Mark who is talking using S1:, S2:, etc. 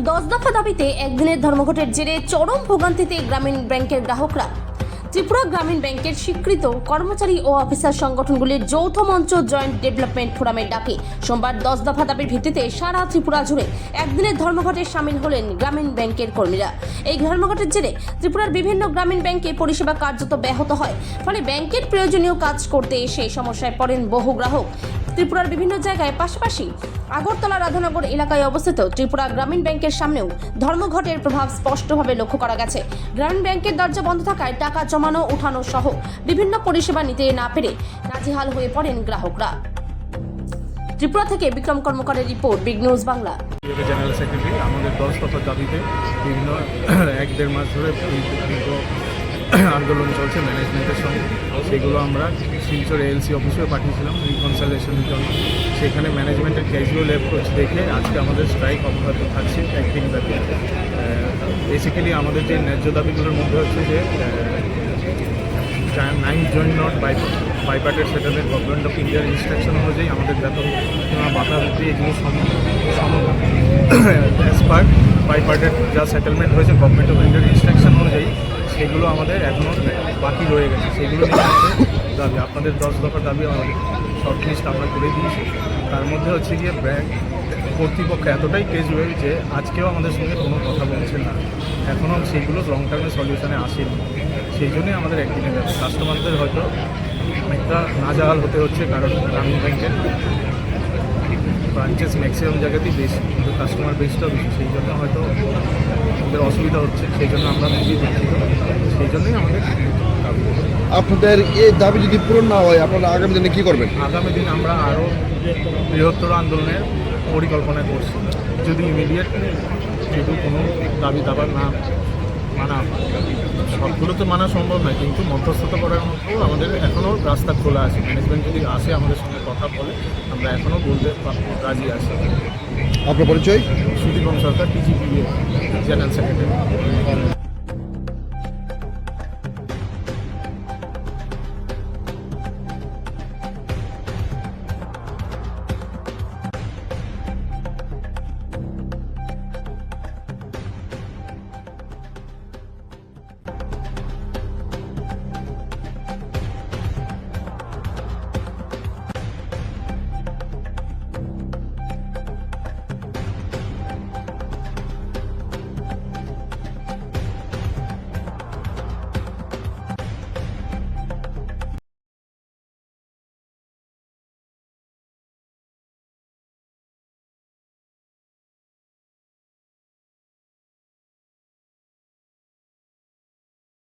S1: 10 দফা দাবিতে একদিনের ধর্মঘটের জেরে চরম ভোগান্তিতে গ্রামীণ ব্যাংকের গ্রাহকরা। ত্রিপুরা গ্রামীণ ব্যাংকের স্বীকৃত কর্মচারী ও অফিসার সংগঠনগুলির যৌথ মঞ্চ জয়েন্ট ডেভেলপমেন্ট ফোরামের ডাকে সোমবার 10 দফা দাবির ভিত্তিতে সারা ত্রিপুরা জুড়ে একদিনের ধর্মঘটে সামিল হলেন গ্রামীণ ব্যাংকের কর্মীরা। এই ধর্মঘটের জেরে ত্রিপুরার বিভিন্ন গ্রামীণ ব্যাংকে পরিষেবা কার্যত ব্যাহত হয়, ফলে ব্যাংকের প্রয়োজনীয় কাজ করতে এসে সমস্যায় পড়েন বহু গ্রাহক। ত্রিপুরার বিভিন্ন জায়গায় পাশাপাশি আগরতলা রাধানগর এলাকায় অবস্থিত ত্রিপুরা গ্রামীণ ব্যাংকের সামনেও ধর্মঘটের প্রভাব স্পষ্টভাবে লক্ষ্য করা গেছে। গ্রামীণ ব্যাংকের দরজা বন্ধ থাকায় টাকা জমানো উঠানো সহ বিভিন্ন পরিষেবা নিতে না পেরে নাজেহাল হয়ে পড়েন গ্রাহকরা। ত্রিপুরা থেকে বিক্রম কর্মকারের report, big news Bangla.
S2: General secretary আমাদের 10 দফার দাবিতে বিভিন্ন 1-1.5 মাস ধরে আন্দোলন চলছে ম্যানেজমেন্টের সঙ্গে। সেগুলো আমরা শিলচর এএলসি অফিসেও পাঠিয়েছিলাম রিকনসাইলেশনের জন্য। সেখানে ম্যানেজমেন্টের ক্যাজুয়াল অ্যাপ্রোচ দেখে আজকে আমাদের স্ট্রাইক অব্যাহত থাকছে একদিন ব্যাপী। বেসিক্যালি আমাদের যে ন্যায্য দাবিগুলোর মধ্যে হচ্ছে যে 9 joint note bipartite settlement government of ইন্ডিয়ার ইনস্ট্রাকশন অনুযায়ী আমাদের বেতন ভাতা বৃদ্ধি এগুলো অ্যাজ পার বাইপার্টেড যা সেটেলমেন্ট হয়েছে গভর্নমেন্ট অফ ইন্ডিয়ার ইনস্ট্রাকশন অনুযায়ী সেগুলো আমাদের এখনও বাকি রয়ে গেছে। সেগুলো নিয়ে আমাদের দাবি, আপনাদের 10 দফার দাবি আমাদের শর্ট লিস্ট আমরা করে দিয়েছি। তার মধ্যে হচ্ছে গিয়ে ব্যাংক কর্তৃপক্ষ এতটাই ক্যাজুয়াল যে আজকেও আমাদের সঙ্গে কোনো কথা বলছে না, এখনও সেগুলো লং টার্মে সলিউশনে আসেনি। সেই জন্যই আমাদের একদিনে কাস্টমারদের হয়তো একটা নাজেহাল হতে হচ্ছে, কারণ গ্রামীণ ব্যাংকের ব্রাঞ্চেস ম্যাক্সিমাম জায়গাতেই বেশি, কিন্তু কাস্টমার বেসটাও বেশি, সেই জন্য হয়তো আমাদের অসুবিধা হচ্ছে। সেই জন্য আমরা খুবই দুঃখিত, সেই জন্যই আমাদের দাবি।
S3: আপনাদের এই দাবি যদি পূরণ না হয় আপনারা আগামী দিনে কী করবেন?
S2: আগামী দিন আমরা আরও বৃহত্তর আন্দোলনের পরিকল্পনা করছি। যদি ইমিডিয়েট যেহেতু কোনো দাবি দাবার না মানা, সবগুলো তো মানা সম্ভব নয়, কিন্তু মধ্যস্থতা করার মতো আমাদের এখনও রাস্তা খোলা আছে। ম্যানেজমেন্ট যদি আসে আমাদের সঙ্গে কথা বলে আমরা এখনও বলতে রাজি আছি।
S3: আপনার পরিচয়?
S2: সুদীপন সরকার, টিজিপিএ জেনারেল সেক্রেটারি।